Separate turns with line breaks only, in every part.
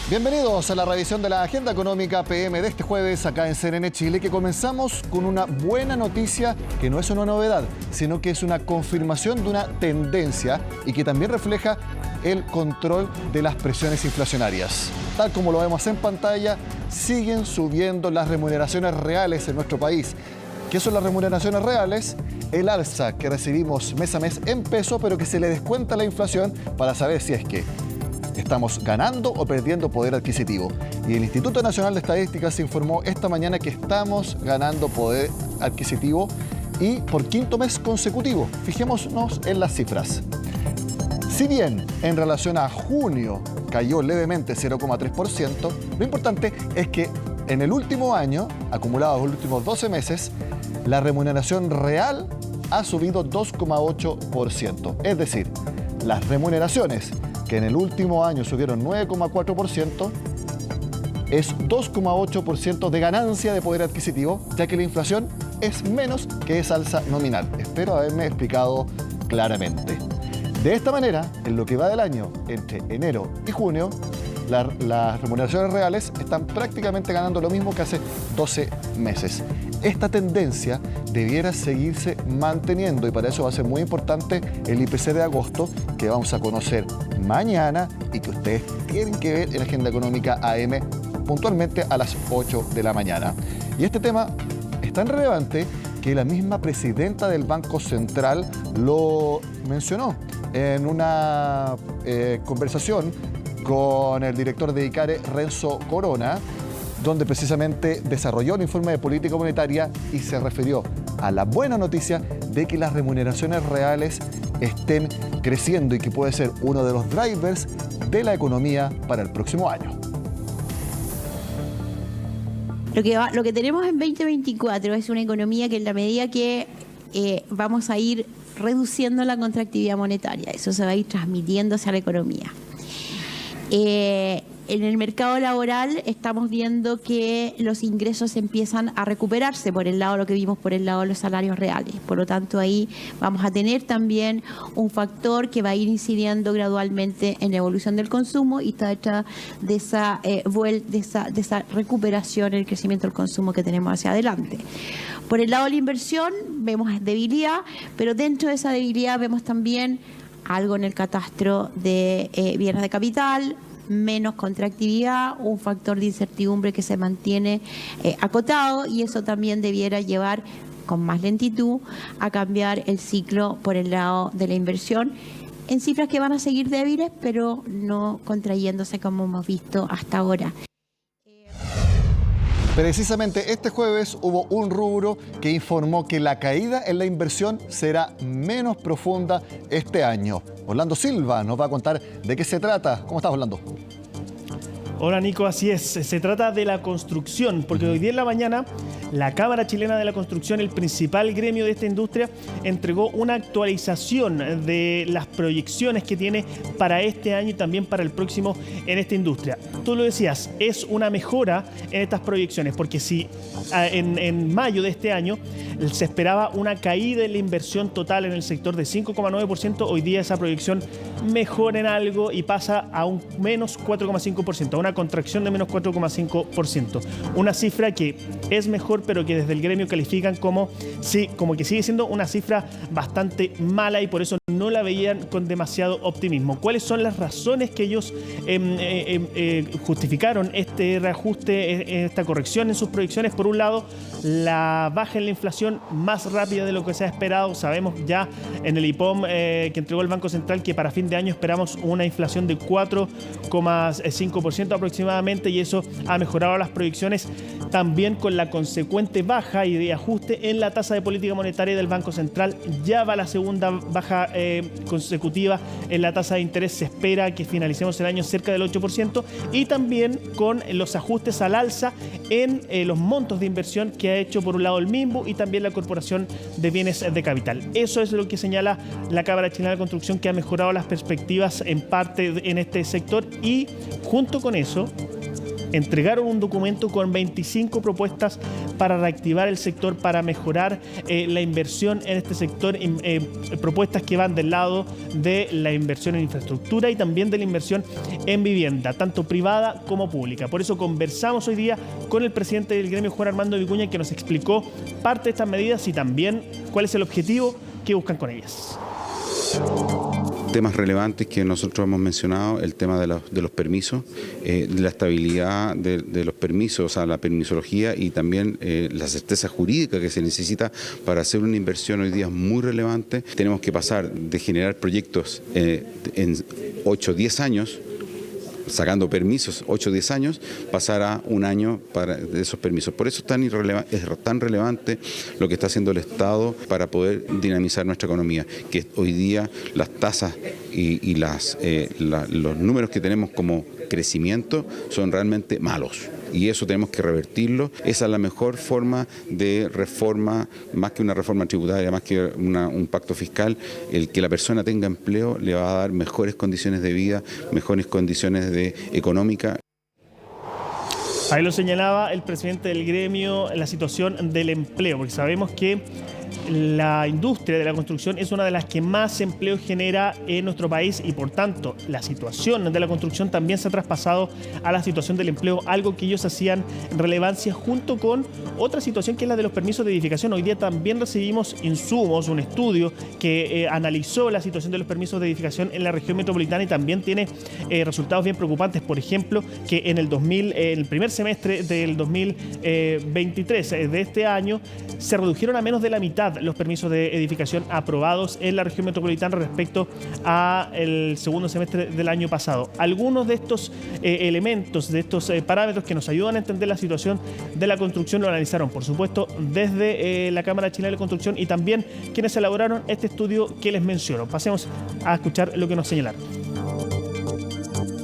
Bienvenidos a la revisión de la Agenda Económica PM de este jueves acá en CNN Chile, que comenzamos con una buena noticia que no es una novedad, sino que es una confirmación de una tendencia y que también refleja el control de las presiones inflacionarias. Tal como lo vemos en pantalla, siguen subiendo las remuneraciones reales en nuestro país. ¿Qué son las remuneraciones reales? El alza que recibimos mes a mes en peso, pero que se le descuenta la inflación para saber si es que estamos ganando o perdiendo poder adquisitivo. Y el Instituto Nacional de Estadísticas informó esta mañana que estamos ganando poder adquisitivo y por quinto mes consecutivo. Fijémonos en las cifras. Si bien en relación a junio cayó levemente 0,3%, lo importante es que en el último año, acumulado en los últimos 12 meses, la remuneración real ha subido 2,8%. Es decir, las remuneraciones que en el último año subieron 9,4%, es 2,8% de ganancia de poder adquisitivo, ya que la inflación es menos que esa alza nominal. Espero haberme explicado claramente. De esta manera, en lo que va del año, entre enero y junio, las remuneraciones reales están prácticamente ganando lo mismo que hace 12 meses. Esta tendencia debiera seguirse manteniendo y para eso va a ser muy importante el IPC de agosto, que vamos a conocer mañana y que ustedes tienen que ver en la Agenda Económica AM puntualmente a las 8 de la mañana. Y este tema es tan relevante que la misma presidenta del Banco Central lo mencionó en una conversación con el director de ICARE, Renzo Corona, donde precisamente desarrolló el informe de política monetaria y se refirió a la buena noticia de que las remuneraciones reales estén creciendo y que puede ser uno de los drivers de la economía para el próximo año.
Lo que tenemos en 2024 es una economía que en la medida que vamos a ir reduciendo la contractividad monetaria, eso se va a ir transmitiendo hacia la economía. En el mercado laboral estamos viendo que los ingresos empiezan a recuperarse por el lado de lo que vimos por el lado de los salarios reales. Por lo tanto, ahí vamos a tener también un factor que va a ir incidiendo gradualmente en la evolución del consumo y está detrás de esa recuperación en el crecimiento del consumo que tenemos hacia adelante. Por el lado de la inversión vemos debilidad, pero dentro de esa debilidad vemos también algo en el catastro de bienes de capital, menos contractividad, un factor de incertidumbre que se mantiene acotado y eso también debiera llevar con más lentitud a cambiar el ciclo por el lado de la inversión en cifras que van a seguir débiles pero no contrayéndose como hemos visto hasta ahora.
Precisamente este jueves hubo un rubro que informó que la caída en la inversión será menos profunda este año. Orlando Silva nos va a contar de qué se trata. ¿Cómo estás, Orlando?
Hola, Nico, así es. Se trata de la construcción, porque hoy día en la mañana la Cámara Chilena de la Construcción, el principal gremio de esta industria, entregó una actualización de las proyecciones que tiene para este año y también para el próximo en esta industria. Tú lo decías, es una mejora en estas proyecciones, porque si en mayo de este año se esperaba una caída en la inversión total en el sector de 5,9%, hoy día esa proyección mejora en algo y pasa a un menos 4,5%, a una contracción de menos 4,5%. Una cifra que es mejor, pero que desde el gremio califican como que sigue siendo una cifra bastante mala y por eso no la veían con demasiado optimismo. ¿Cuáles son las razones que ellos justificaron este reajuste, esta corrección en sus proyecciones? Por un lado, la baja en la inflación más rápida de lo que se ha esperado. Sabemos ya en el IPOM que entregó el Banco Central que para fin de año esperamos una inflación de 4,5% aproximadamente y eso ha mejorado las proyecciones también con la consecuente baja y de ajuste en la tasa de política monetaria del Banco Central. Ya va la segunda baja consecutiva en la tasa de interés. Se espera que finalicemos el año cerca del 8% y también con los ajustes al alza en los montos de inversión que ha hecho por un lado el MIMBU y también la Corporación de Bienes de Capital. Eso es lo que señala la Cámara Chilena de Construcción, que ha mejorado las perspectivas en parte en este sector y junto con eso entregaron un documento con 25 propuestas para reactivar el sector, para mejorar la inversión en este sector, propuestas que van del lado de la inversión en infraestructura y también de la inversión en vivienda, tanto privada como pública. Por eso conversamos hoy día con el presidente del gremio, Juan Armando Vicuña, que nos explicó parte de estas medidas y también cuál es el objetivo que buscan con ellas.
Temas relevantes que nosotros hemos mencionado, el tema de los permisos, la estabilidad de los permisos, o sea, la permisología y también la certeza jurídica que se necesita para hacer una inversión hoy día muy relevante. Tenemos que pasar de generar proyectos en 8 o 10 años, sacando permisos 8 o 10 años, pasar a un año para esos permisos. Por eso es tan relevante lo que está haciendo el Estado para poder dinamizar nuestra economía, que hoy día las tasas y los números que tenemos como crecimiento son realmente malos. Y eso tenemos que revertirlo. Esa es la mejor forma de reforma, más que una reforma tributaria, más que un pacto fiscal. El que la persona tenga empleo le va a dar mejores condiciones de vida, mejores condiciones económicas.
Ahí lo señalaba el presidente del gremio, la situación del empleo, porque sabemos que la industria de la construcción es una de las que más empleo genera en nuestro país y por tanto la situación de la construcción también se ha traspasado a la situación del empleo, algo que ellos hacían relevancia junto con otra situación que es la de los permisos de edificación. Hoy día también recibimos insumos, un estudio que analizó la situación de los permisos de edificación en la región metropolitana y también tiene resultados bien preocupantes. Por ejemplo, que en el primer semestre del 2023 de este año se redujeron a menos de la mitad los permisos de edificación aprobados en la región metropolitana respecto al segundo semestre del año pasado. Algunos de estos elementos, de estos parámetros que nos ayudan a entender la situación de la construcción lo analizaron, por supuesto, desde la Cámara Chilena de Construcción y también quienes elaboraron este estudio que les menciono. Pasemos a escuchar lo que nos señalaron.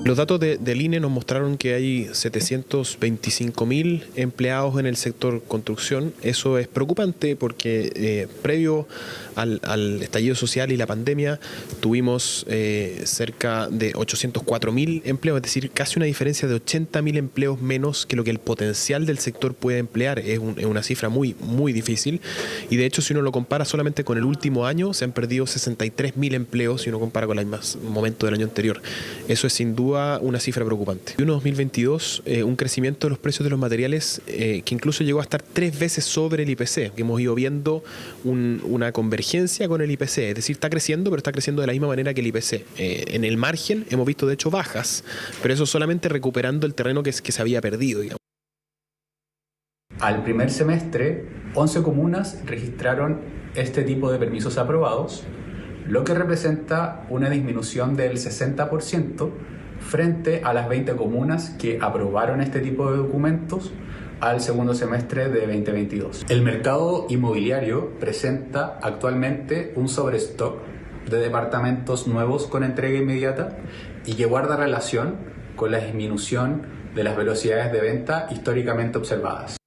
Los datos del INE nos mostraron que hay 725.000 empleados en el sector construcción. Eso es preocupante porque previo al estallido social y la pandemia tuvimos cerca de 804.000 empleos, es decir, casi una diferencia de 80.000 empleos menos que lo que el potencial del sector puede emplear. Es una cifra muy, muy difícil y de hecho si uno lo compara solamente con el último año se han perdido 63.000 empleos si uno compara con el momento del año anterior. Eso es sin duda una cifra preocupante. En 2022 un crecimiento de los precios de los materiales que incluso llegó a estar 3 veces sobre el IPC, que hemos ido viendo una convergencia con el IPC, es decir, está creciendo, pero está creciendo de la misma manera que el IPC. En el margen hemos visto de hecho bajas, pero eso solamente recuperando el terreno que se había perdido, digamos.
Al primer semestre, 11 comunas registraron este tipo de permisos aprobados, lo que representa una disminución del 60% frente a las 20 comunas que aprobaron este tipo de documentos al segundo semestre de 2022. El mercado inmobiliario presenta actualmente un sobrestock de departamentos nuevos con entrega inmediata y que guarda relación con la disminución de las velocidades de venta históricamente observadas.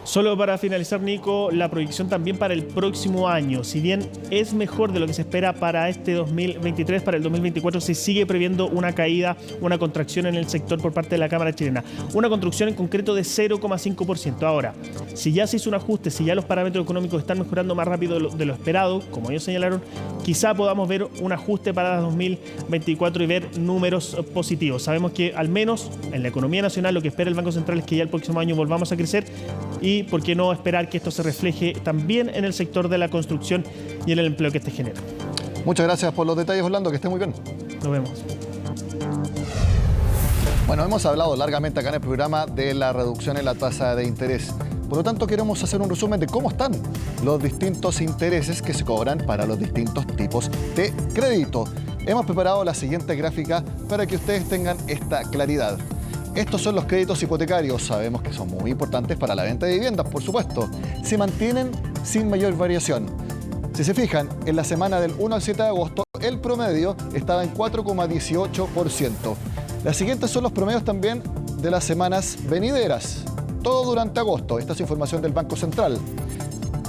Solo para finalizar, Nico, la proyección también para el próximo año. Si bien es mejor de lo que se espera para este 2023, para el 2024 se sigue previendo una caída, una contracción en el sector por parte de la Cámara Chilena. Una contracción en concreto de 0,5%. Ahora, si ya se hizo un ajuste, si ya los parámetros económicos están mejorando más rápido de lo esperado, como ellos señalaron, quizá podamos ver un ajuste para 2024 y ver números positivos. Sabemos que al menos en la economía nacional lo que espera el Banco Central es que ya el próximo año volvamos a crecer y por qué no esperar que esto se refleje también en el sector de la construcción y en el empleo que este genera.
Muchas gracias por los detalles, Orlando, que esté muy bien.
Nos vemos.
Bueno, hemos hablado largamente acá en el programa de la reducción en la tasa de interés. Por lo tanto, queremos hacer un resumen de cómo están los distintos intereses que se cobran para los distintos tipos de crédito. Hemos preparado la siguiente gráfica para que ustedes tengan esta claridad. Estos son los créditos hipotecarios, sabemos que son muy importantes para la venta de viviendas, por supuesto. Se mantienen sin mayor variación. Si se fijan, en la semana del 1 al 7 de agosto, el promedio estaba en 4,18%. Las siguientes son los promedios también de las semanas venideras, todo durante agosto. Esta es información del Banco Central.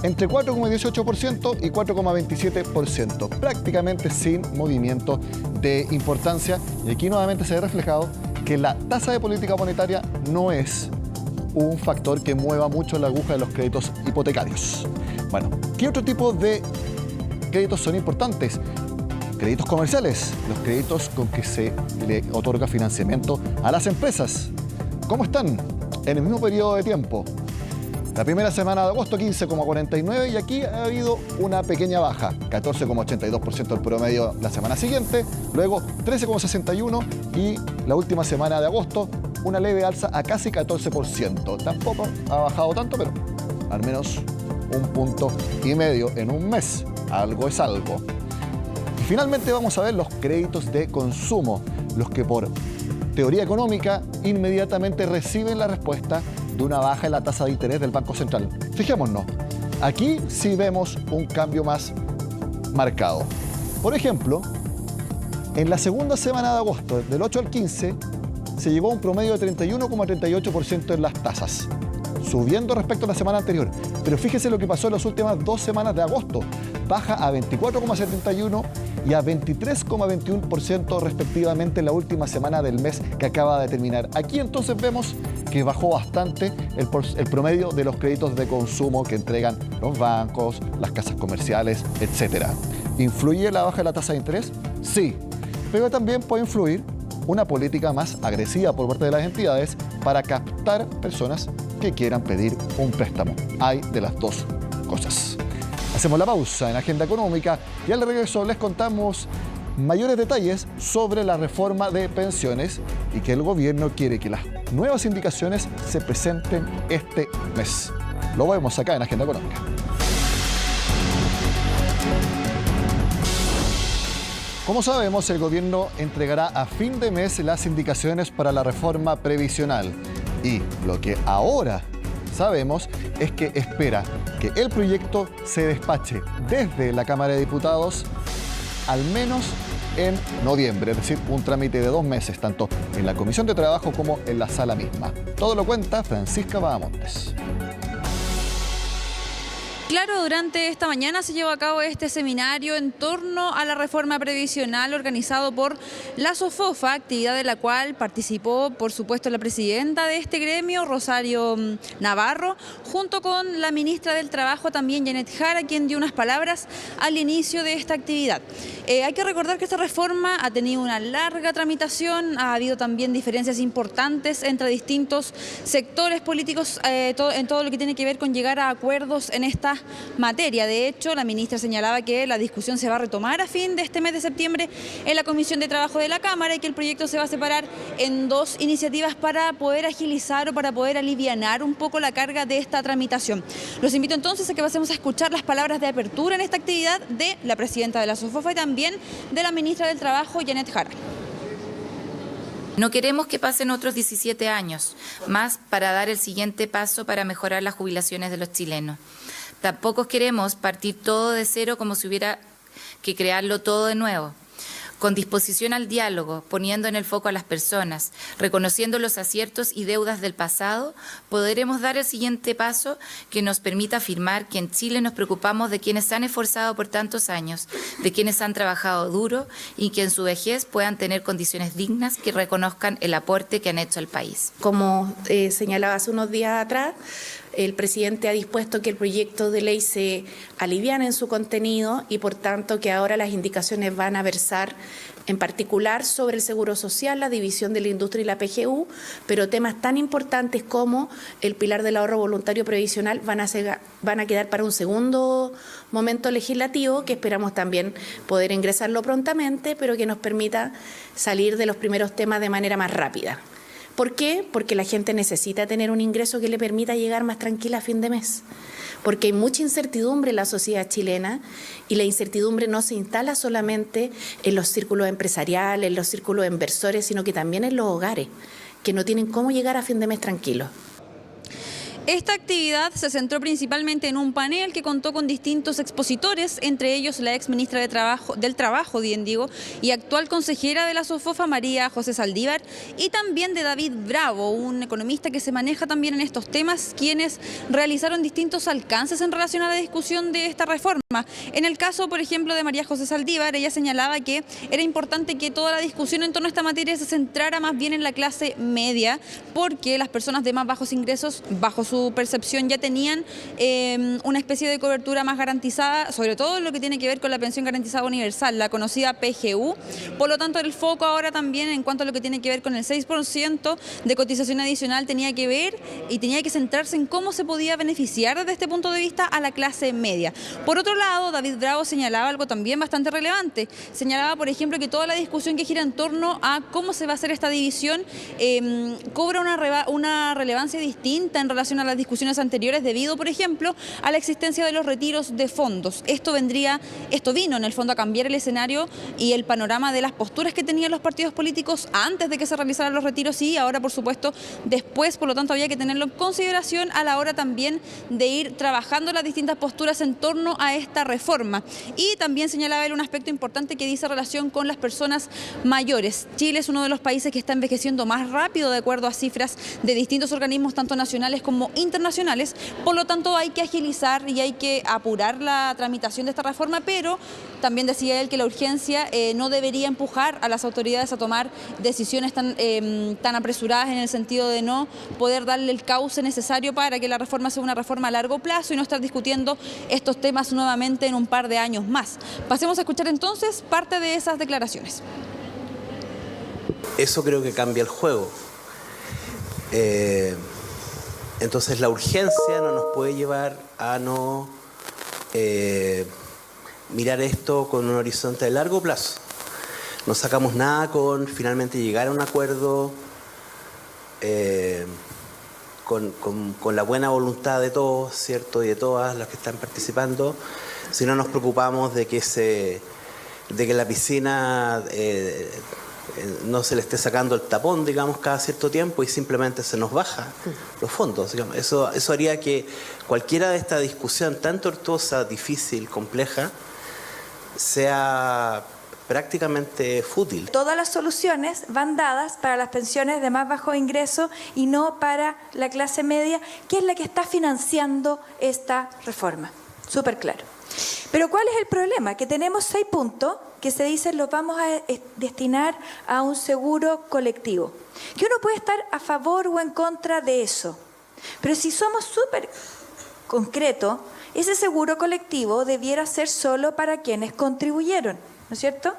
Entre 4,18% y 4,27%, prácticamente sin movimiento de importancia. Y aquí nuevamente se ve reflejado que la tasa de política monetaria no es un factor que mueva mucho la aguja de los créditos hipotecarios. Bueno, ¿qué otro tipo de créditos son importantes? Créditos comerciales, los créditos con que se le otorga financiamiento a las empresas. ¿Cómo están? En el mismo periodo de tiempo. La primera semana de agosto 15,49 y aquí ha habido una pequeña baja, 14,82% el promedio la semana siguiente, luego 13,61 y la última semana de agosto una leve alza a casi 14%. Tampoco ha bajado tanto, pero al menos 1,5 puntos en un mes. Algo es algo. Y finalmente vamos a ver los créditos de consumo, los que por teoría económica inmediatamente reciben la respuesta de una baja en la tasa de interés del Banco Central. Fijémonos, aquí sí vemos un cambio más marcado. Por ejemplo, en la segunda semana de agosto, del 8 al 15, se llegó a un promedio de 31,38% en las tasas, subiendo respecto a la semana anterior. Pero fíjese lo que pasó en las últimas 2 semanas de agosto. Baja a 24,71% y a 23,21% respectivamente en la última semana del mes que acaba de terminar. Aquí entonces vemos que bajó bastante el promedio de los créditos de consumo que entregan los bancos, las casas comerciales, etc. ¿Influye la baja de la tasa de interés? Sí, pero también puede influir una política más agresiva por parte de las entidades para captar personas que quieran pedir un préstamo. Hay de las dos cosas. Hacemos la pausa en Agenda Económica y al regreso les contamos mayores detalles sobre la reforma de pensiones y que el gobierno quiere que las nuevas indicaciones se presenten este mes. Lo vemos acá en Agenda Económica. Como sabemos, el gobierno entregará a fin de mes las indicaciones para la reforma previsional. Y lo que ahora sabemos es que espera que el proyecto se despache desde la Cámara de Diputados al menos en noviembre, es decir, un trámite de 2 meses, tanto en la Comisión de Trabajo como en la sala misma. Todo lo cuenta Francisca Bahamontes.
Claro, durante esta mañana se llevó a cabo este seminario en torno a la reforma previsional organizado por la SOFOFA, actividad de la cual participó, por supuesto, la presidenta de este gremio, Rosario Navarro, junto con la ministra del Trabajo, también Janet Jara, quien dio unas palabras al inicio de esta actividad. Hay que recordar que esta reforma ha tenido una larga tramitación, ha habido también diferencias importantes entre distintos sectores políticos en todo lo que tiene que ver con llegar a acuerdos en esta materia. De hecho, la ministra señalaba que la discusión se va a retomar a fin de este mes de septiembre en la Comisión de Trabajo de la Cámara y que el proyecto se va a separar en 2 iniciativas para poder agilizar o para poder alivianar un poco la carga de esta tramitación. Los invito entonces a que pasemos a escuchar las palabras de apertura en esta actividad de la presidenta de la SOFOFA y también de la ministra del Trabajo, Janet Jara.
No queremos que pasen otros 17 años más para dar el siguiente paso para mejorar las jubilaciones de los chilenos. Tampoco queremos partir todo de cero como si hubiera que crearlo todo de nuevo. Con disposición al diálogo, poniendo en el foco a las personas, reconociendo los aciertos y deudas del pasado, podremos dar el siguiente paso que nos permita afirmar que en Chile nos preocupamos de quienes se han esforzado por tantos años, de quienes han trabajado duro y que en su vejez puedan tener condiciones dignas que reconozcan el aporte que han hecho al país.
Como señalaba hace unos días atrás, el presidente ha dispuesto que el proyecto de ley se aliviane en su contenido y por tanto que ahora las indicaciones van a versar en particular sobre el seguro social, la división de la industria y la PGU, pero temas tan importantes como el pilar del ahorro voluntario previsional van a quedar para un segundo momento legislativo que esperamos también poder ingresarlo prontamente, pero que nos permita salir de los primeros temas de manera más rápida. ¿Por qué? Porque la gente necesita tener un ingreso que le permita llegar más tranquila a fin de mes. Porque hay mucha incertidumbre en la sociedad chilena y la incertidumbre no se instala solamente en los círculos empresariales, en los círculos de inversores, sino que también en los hogares, que no tienen cómo llegar a fin de mes tranquilos.
Esta actividad se centró principalmente en un panel que contó con distintos expositores, entre ellos la ex ministra del Trabajo, y actual consejera de la SOFOFA, María José Saldívar, y también de David Bravo, un economista que se maneja también en estos temas, quienes realizaron distintos alcances en relación a la discusión de esta reforma. En el caso, por ejemplo, de María José Saldívar, ella señalaba que era importante que toda la discusión en torno a esta materia se centrara más bien en la clase media, porque las personas de más bajos ingresos, bajo su percepción, ya tenían una especie de cobertura más garantizada, sobre todo en lo que tiene que ver con la pensión garantizada universal, la conocida PGU. Por lo tanto, el foco ahora también en cuanto a lo que tiene que ver con el 6% de cotización adicional tenía que ver y tenía que centrarse en cómo se podía beneficiar desde este punto de vista a la clase media. Por otro lado, David Bravo señalaba algo también bastante relevante. Señalaba, por ejemplo, que toda la discusión que gira en torno a cómo se va a hacer esta división cobra una relevancia distinta en relación a las discusiones anteriores debido, por ejemplo, a la existencia de los retiros de fondos. Esto vino en el fondo a cambiar el escenario y el panorama de las posturas que tenían los partidos políticos antes de que se realizaran los retiros y ahora, por supuesto, después. Por lo tanto, había que tenerlo en consideración a la hora también de ir trabajando las distintas posturas en torno a esta reforma. Y también señalaba él un aspecto importante que dice relación con las personas mayores. Chile es uno de los países que está envejeciendo más rápido de acuerdo a cifras de distintos organismos, tanto nacionales como internacionales. Por lo tanto, hay que agilizar y hay que apurar la tramitación de esta reforma, pero también decía él que la urgencia no debería empujar a las autoridades a tomar decisiones tan apresuradas en el sentido de no poder darle el cauce necesario para que la reforma sea una reforma a largo plazo y no estar discutiendo estos temas nuevamente en un par de años más. Pasemos a escuchar entonces parte de esas declaraciones.
Eso creo que cambia el juego. Entonces la urgencia no nos puede llevar a no mirar esto con un horizonte de largo plazo. No sacamos nada con finalmente llegar a un acuerdo con la buena voluntad de todos, ¿cierto? Y de todas las que están participando, si no nos preocupamos de que la piscina no se le esté sacando el tapón, digamos, cada cierto tiempo y simplemente se nos baja los fondos, digamos. Eso haría que cualquiera de esta discusión tan tortuosa, difícil, compleja, sea prácticamente fútil.
Todas las soluciones van dadas para las pensiones de más bajo ingreso y no para la clase media, que es la que está financiando esta reforma. Súper claro. Pero ¿cuál es el problema? Que tenemos 6 puntos que se dicen los vamos a destinar a un seguro colectivo. Que uno puede estar a favor o en contra de eso. Pero si somos súper concretos, ese seguro colectivo debiera ser solo para quienes contribuyeron, ¿no es cierto?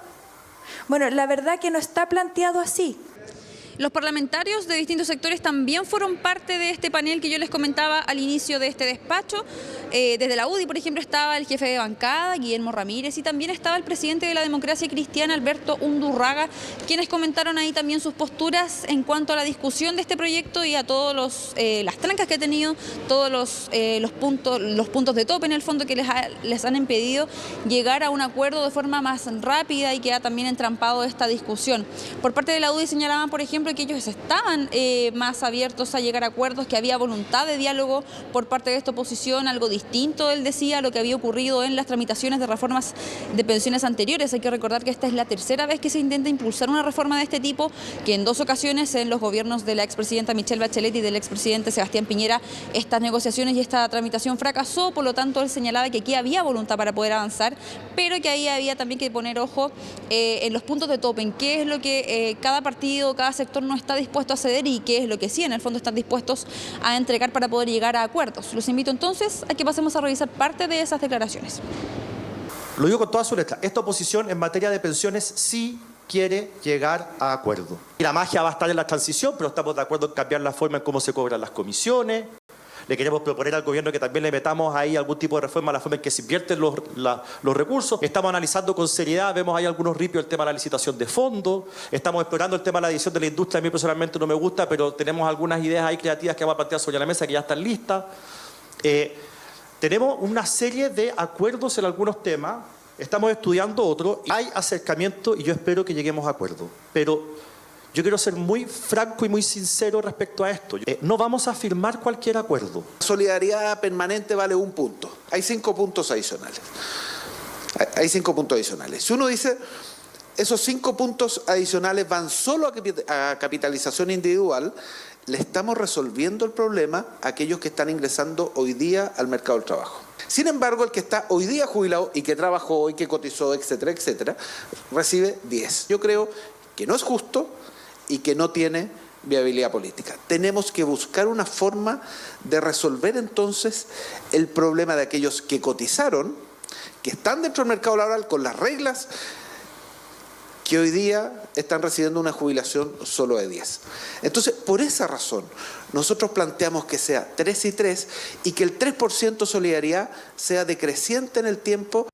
Bueno, la verdad que no está planteado así.
Los parlamentarios de distintos sectores también fueron parte de este panel que yo les comentaba al inicio de este despacho. Desde la UDI, por ejemplo, estaba el jefe de bancada, Guillermo Ramírez, y también estaba el presidente de la Democracia Cristiana, Alberto Undurraga, quienes comentaron ahí también sus posturas en cuanto a la discusión de este proyecto y a todos las trancas que ha tenido, todos los puntos de tope en el fondo que les han impedido llegar a un acuerdo de forma más rápida y que ha también entrampado esta discusión. Por parte de la UDI señalaban, por ejemplo, que ellos estaban más abiertos a llegar a acuerdos, que había voluntad de diálogo por parte de esta oposición, algo distinto, él decía, a lo que había ocurrido en las tramitaciones de reformas de pensiones anteriores. Hay que recordar que esta es la tercera vez que se intenta impulsar una reforma de este tipo, que en 2 ocasiones en los gobiernos de la expresidenta Michelle Bachelet y del expresidente Sebastián Piñera, estas negociaciones y esta tramitación fracasó. Por lo tanto, él señalaba que aquí había voluntad para poder avanzar, pero que ahí había también que poner ojo en los puntos de tope, en qué es lo que cada partido, cada sector no está dispuesto a ceder y qué es lo que sí, en el fondo, están dispuestos a entregar para poder llegar a acuerdos. Los invito entonces a que pasemos a revisar parte de esas declaraciones.
Lo digo con toda su letra. Esta oposición en materia de pensiones sí quiere llegar a acuerdo. Y la magia va a estar en la transición, pero estamos de acuerdo en cambiar la forma en cómo se cobran las comisiones. Le queremos proponer al gobierno que también le metamos ahí algún tipo de reforma a la forma en que se invierten los recursos. Estamos analizando con seriedad, vemos ahí algunos ripios el tema de la licitación de fondos. Estamos explorando el tema de la división de la industria. A mí personalmente no me gusta, pero tenemos algunas ideas ahí creativas que vamos a plantear sobre la mesa que ya están listas. Tenemos una serie de acuerdos en algunos temas. Estamos estudiando otros. Hay acercamiento y yo espero que lleguemos a acuerdo. Pero yo quiero ser muy franco y muy sincero respecto a esto. No vamos a firmar cualquier acuerdo.
Solidaridad permanente vale 1 punto. Hay 5 puntos adicionales. Si uno dice, esos 5 puntos adicionales van solo a capitalización individual, le estamos resolviendo el problema a aquellos que están ingresando hoy día al mercado del trabajo. Sin embargo, el que está hoy día jubilado y que trabajó y que cotizó, etcétera, etcétera, recibe 10. Yo creo que no es justo y que no tiene viabilidad política. Tenemos que buscar una forma de resolver entonces el problema de aquellos que cotizaron, que están dentro del mercado laboral con las reglas, que hoy día están recibiendo una jubilación solo de 10. Entonces, por esa razón, nosotros planteamos que sea 3 y 3 y que el 3% solidaridad sea decreciente en el tiempo.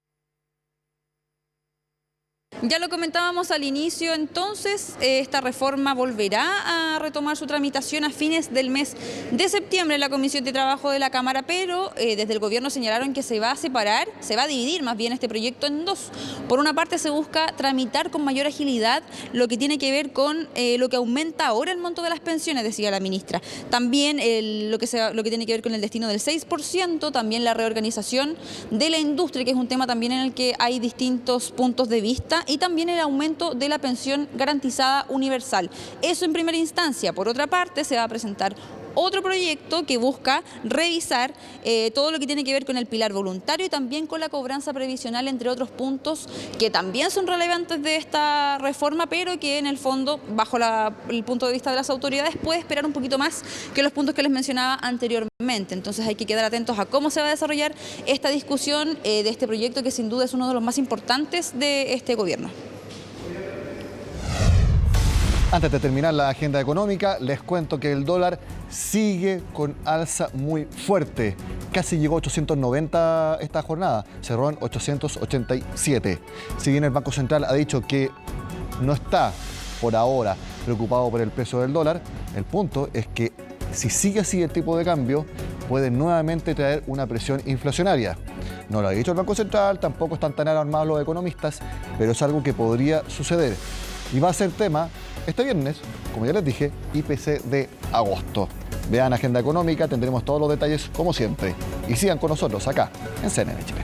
Ya lo comentábamos al inicio, entonces, esta reforma volverá a retomar su tramitación a fines del mes de septiembre en la Comisión de Trabajo de la Cámara, pero desde el gobierno señalaron que se va a separar, se va a dividir más bien este proyecto en dos. Por una parte se busca tramitar con mayor agilidad lo que tiene que ver con lo que aumenta ahora el monto de las pensiones, decía la ministra. También lo que tiene que ver con el destino del 6%, también la reorganización de la industria, que es un tema también en el que hay distintos puntos de vista, y también el aumento de la pensión garantizada universal. Eso en primera instancia. Por otra parte, se va a presentar otro proyecto que busca revisar todo lo que tiene que ver con el pilar voluntario y también con la cobranza previsional, entre otros puntos que también son relevantes de esta reforma, pero que en el fondo, bajo el punto de vista de las autoridades, puede esperar un poquito más que los puntos que les mencionaba anteriormente. Entonces hay que quedar atentos a cómo se va a desarrollar esta discusión de este proyecto, que sin duda es uno de los más importantes de este gobierno.
Antes de terminar la agenda económica, les cuento que el dólar sigue con alza muy fuerte. Casi llegó a 890 esta jornada, cerró en 887. Si bien el Banco Central ha dicho que no está por ahora preocupado por el precio del dólar, el punto es que si sigue así el tipo de cambio, puede nuevamente traer una presión inflacionaria. No lo ha dicho el Banco Central, tampoco están tan alarmados los economistas, pero es algo que podría suceder. Y va a ser tema este viernes, como ya les dije, IPC de agosto. Vean Agenda Económica, tendremos todos los detalles como siempre. Y sigan con nosotros acá en CNN Chile.